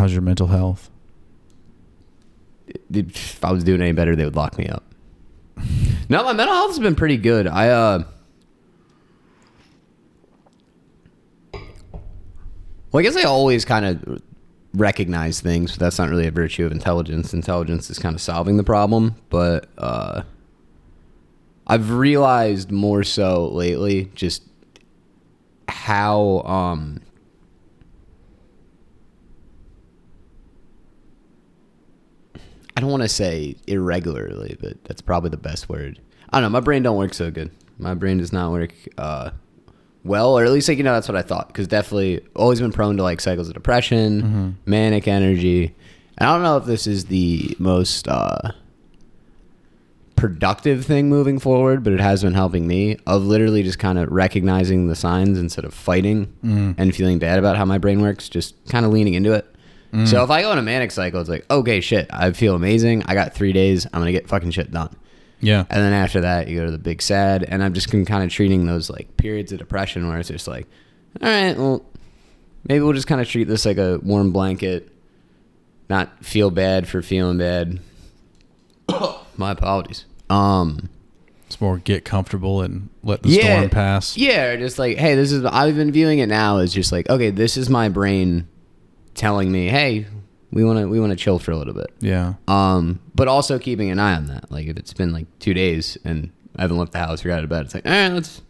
How's your mental health? If I was doing any better, they would lock me up. No, my mental health has been pretty good. Well, I guess I always kind of recognize things, but that's not really a virtue of intelligence. Intelligence is kind of solving the problem, but I've realized more so lately just how I don't want to say irregularly, but that's probably the best word. I don't know. My brain don't work so good. My brain does not work well, or at least, like, you know, that's what I thought. Because definitely always been prone to, like, cycles of depression, manic energy. And I don't know if this is the most productive thing moving forward, but it has been helping me of literally just kind of recognizing the signs instead of fighting and feeling bad about how my brain works, just kind of leaning into it. So if I go in a manic cycle, it's like, okay, shit, I feel amazing. I got 3 days. I'm going to get fucking shit done. Yeah. And then after that, you go to the big sad. And I'm just kind of treating those like periods of depression where it's just like, all right, well, maybe we'll just kind of treat this like a warm blanket, not feel bad for feeling bad. My apologies. It's more get comfortable and let the storm pass. Yeah, just like, hey, this is, I've been viewing it now as just like, okay, this is my brain telling me, hey, we want to chill for a little bit. Yeah. But also keeping an eye on that. Like if it's been like 2 days and I haven't left the house or got out of bed, it's like, all right,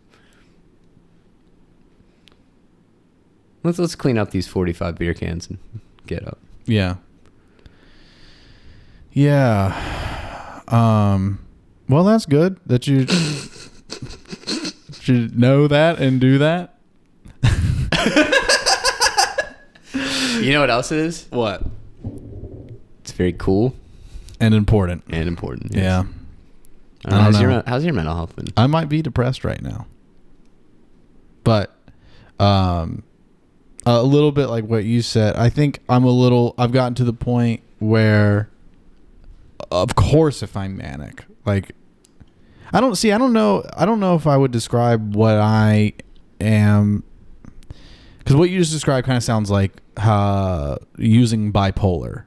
let's clean up these 45 beer cans and get up. Yeah. Yeah. Well, that's good that you should know that and do that. You know what else it is? What? It's very cool and important. And important. Yes. Yeah. How's your mental health been? I might be depressed right now, but a little bit like what you said. I think I've gotten to the point where, of course, if I'm manic, like I don't know if I would describe what I am, because what you just described kind of sounds like using bipolar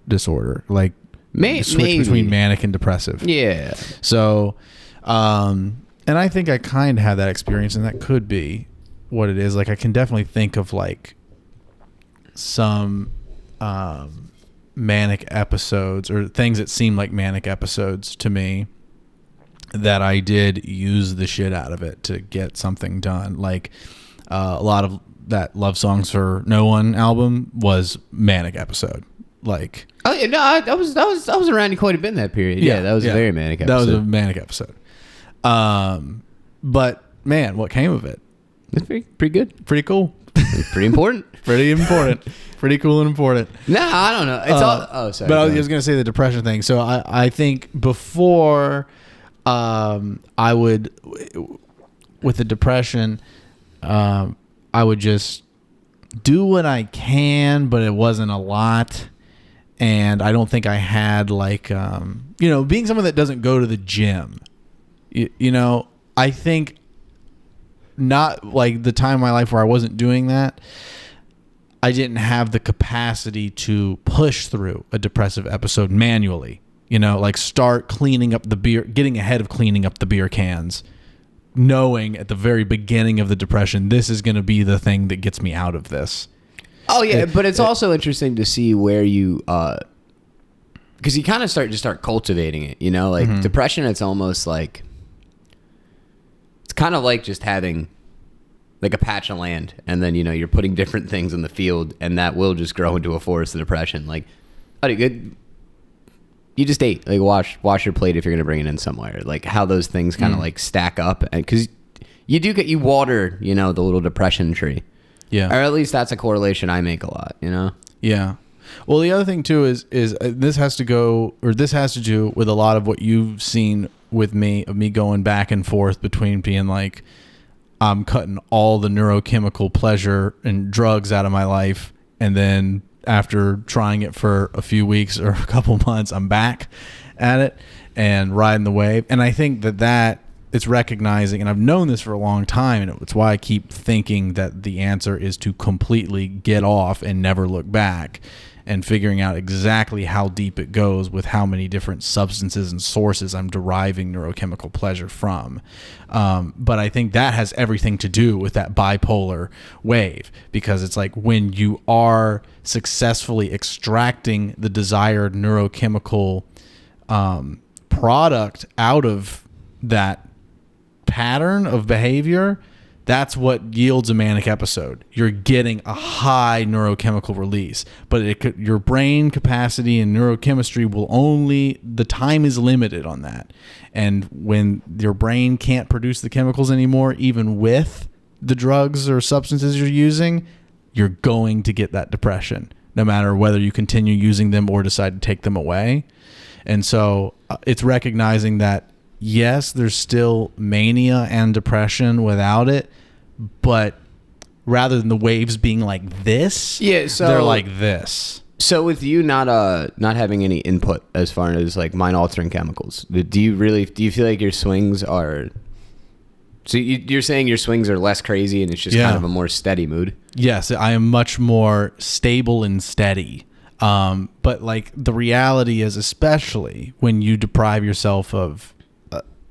disorder, like switch between manic and depressive. Yeah. So, and I think I kind of have that experience, and that could be what it is. Like I can definitely think of like some manic episodes or things that seem like manic episodes to me that I did use the shit out of it to get something done. Like a lot of that Love Songs for No One album was manic episode. Like, oh yeah, no, I was around quite a bit in that period. Yeah, that was a very manic episode. That was a manic episode. But man, what came of it? It's pretty good. Pretty cool. Pretty important. Pretty important. Pretty cool and important. No, I don't know. It's all. Oh, sorry. But I was going to say the depression thing. So I think before, I would, with the depression, I would just do what I can, but it wasn't a lot. And I don't think I had like, being someone that doesn't go to the gym, I think not like the time in my life where I wasn't doing that, I didn't have the capacity to push through a depressive episode manually, like start cleaning up the beer, getting ahead of cleaning up the beer cans, knowing at the very beginning of the depression, this is going to be the thing that gets me out of this. Oh yeah, but it's also interesting to see where you, because you kind of start cultivating it. Like depression. It's almost like it's kind of like just having like a patch of land, and then you're putting different things in the field, and that will just grow into a forest of depression. Like, good. You just ate. Like wash your plate if you're gonna bring it in somewhere. Like how those things kind of like stack up, and because you water, the little depression tree. Yeah. Or at least that's a correlation I make a lot, Yeah. Well, the other thing too is this has to do with a lot of what you've seen with me, of me going back and forth between being like, I'm cutting all the neurochemical pleasure and drugs out of my life, and then after trying it for a few weeks or a couple months, I'm back at it and riding the wave. And I think that it's recognizing, and I've known this for a long time, and it's why I keep thinking that the answer is to completely get off and never look back, and figuring out exactly how deep it goes with how many different substances and sources I'm deriving neurochemical pleasure from. But I think that has everything to do with that bipolar wave, because it's like when you are successfully extracting the desired neurochemical product out of that pattern of behavior, that's what yields a manic episode. You're getting a high neurochemical release, but your brain capacity and neurochemistry the time is limited on that. And when your brain can't produce the chemicals anymore, even with the drugs or substances you're using, you're going to get that depression, no matter whether you continue using them or decide to take them away. And so it's recognizing that, yes, there's still mania and depression without it, but rather than the waves being like this, they're like this. So with you not having any input as far as like mind altering chemicals, do you feel like your swings are? So you're saying your swings are less crazy and it's just kind of a more steady mood? Yes, I am much more stable and steady. But like the reality is, especially when you deprive yourself of,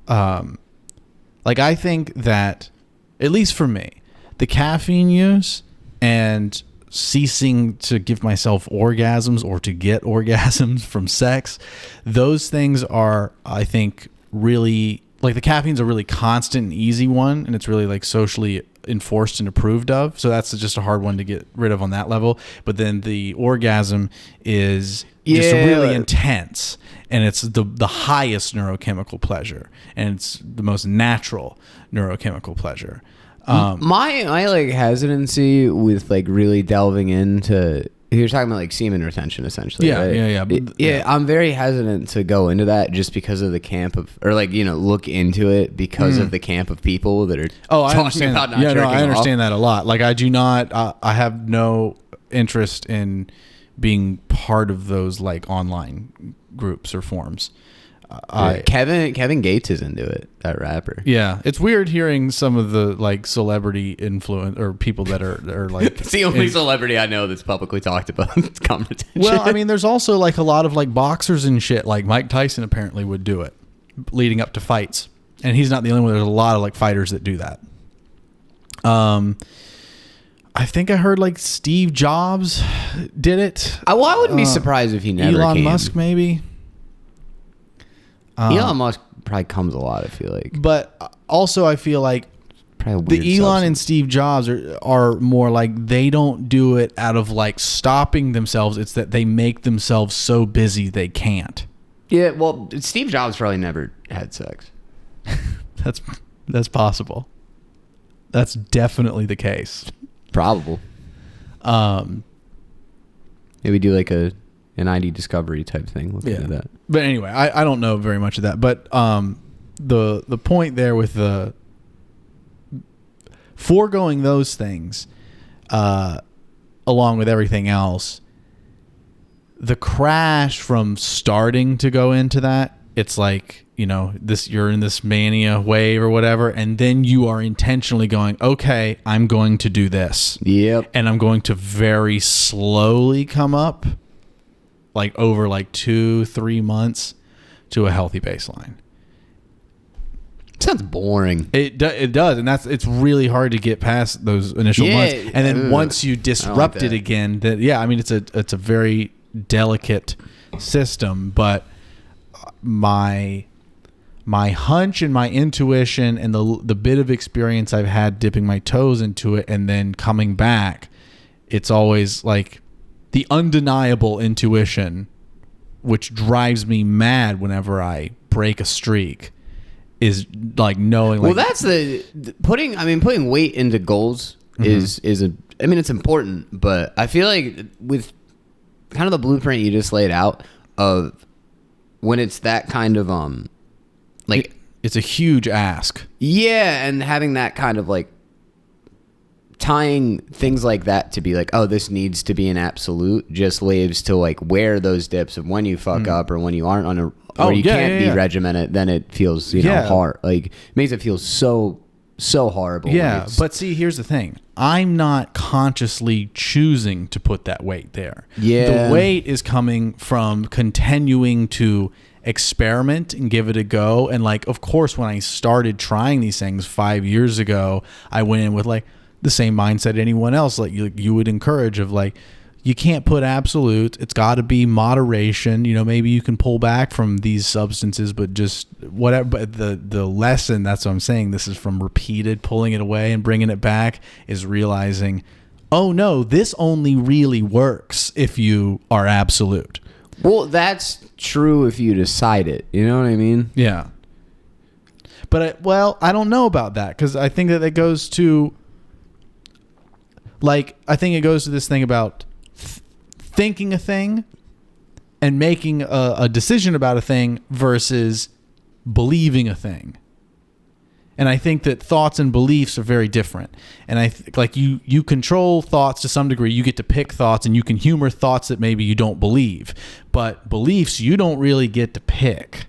like I think that, at least for me, the caffeine use and ceasing to give myself orgasms or to get orgasms from sex, those things are, I think, really, like the caffeine's a really constant and easy one, and it's really like socially enforced and approved of. So that's just a hard one to get rid of on that level. But then the orgasm is just really intense, and it's the highest neurochemical pleasure, and it's the most natural neurochemical pleasure. My like hesitancy with like really delving into, you're talking about like semen retention essentially, right? Yeah. I'm very hesitant to go into that just because of the camp of, or like, look into it because of the camp of people that are talking about not jerking off. I understand that a lot. Like I do not, I have no interest in being part of those like online groups or forums. Kevin Gates is into it, that rapper. Yeah, it's weird hearing some of the like celebrity influence or people that are like. It's the only celebrity I know that's publicly talked about competition. Well, I mean, there's also like a lot of like boxers and shit. Like Mike Tyson apparently would do it leading up to fights, and he's not the only one. There's a lot of like fighters that do that. I think I heard like Steve Jobs did it. I wouldn't be surprised if he never Elon came. Musk maybe. Elon Musk probably comes a lot, I feel like. But also I feel like the Elon and Steve Jobs are more like they don't do it out of like stopping themselves. It's that they make themselves so busy they can't. Yeah, well, Steve Jobs probably never had sex. That's possible. That's definitely the case. Probable. Maybe do like an ID discovery type thing. Look into that. But anyway, I don't know very much of that. But the point there with the foregoing those things, along with everything else, the crash from starting to go into that, it's like, you're in this mania wave or whatever, and then you are intentionally going, okay, I'm going to do this. Yep. And I'm going to very slowly come up, like over like 2-3 months, to a healthy baseline. Sounds boring. It does, and it's really hard to get past those initial months. And then once you disrupt it again, it's a very delicate system. But my hunch and my intuition and the bit of experience I've had dipping my toes into it and then coming back, it's always like the undeniable intuition, which drives me mad whenever I break a streak, is like knowing. Well, that's putting weight into goals is it's important, but I feel like with kind of the blueprint you just laid out of when it's that kind of it's a huge ask. Yeah, and having that kind of like tying things like that to be like, oh, this needs to be an absolute, just leaves to like where those dips of when you fuck up or when you aren't where you yeah, can't yeah, be yeah. regimented, then it feels Yeah. hard. Like, it makes it feel so horrible. when Yeah, it's- but see, here's the thing. I'm not consciously choosing to put that weight there. Yeah. The weight is coming from continuing to experiment and give it a go. And like, of course, when I started trying these things 5 years ago, I went in with like the same mindset anyone else like you would encourage of like, you can't put absolute. It's got to be moderation. Maybe you can pull back from these substances, but just whatever. But the lesson, that's what I'm saying. This is from repeated pulling it away and bringing it back is realizing, oh no, this only really works if you are absolute. well, that's true if you decide it. You know what I mean? Yeah. But I don't know about that because I think that it goes to this thing about thinking a thing and making a decision about a thing versus believing a thing. And I think that thoughts and beliefs are very different. And I like you control thoughts to some degree. You get to pick thoughts and you can humor thoughts that maybe you don't believe. But beliefs, you don't really get to pick.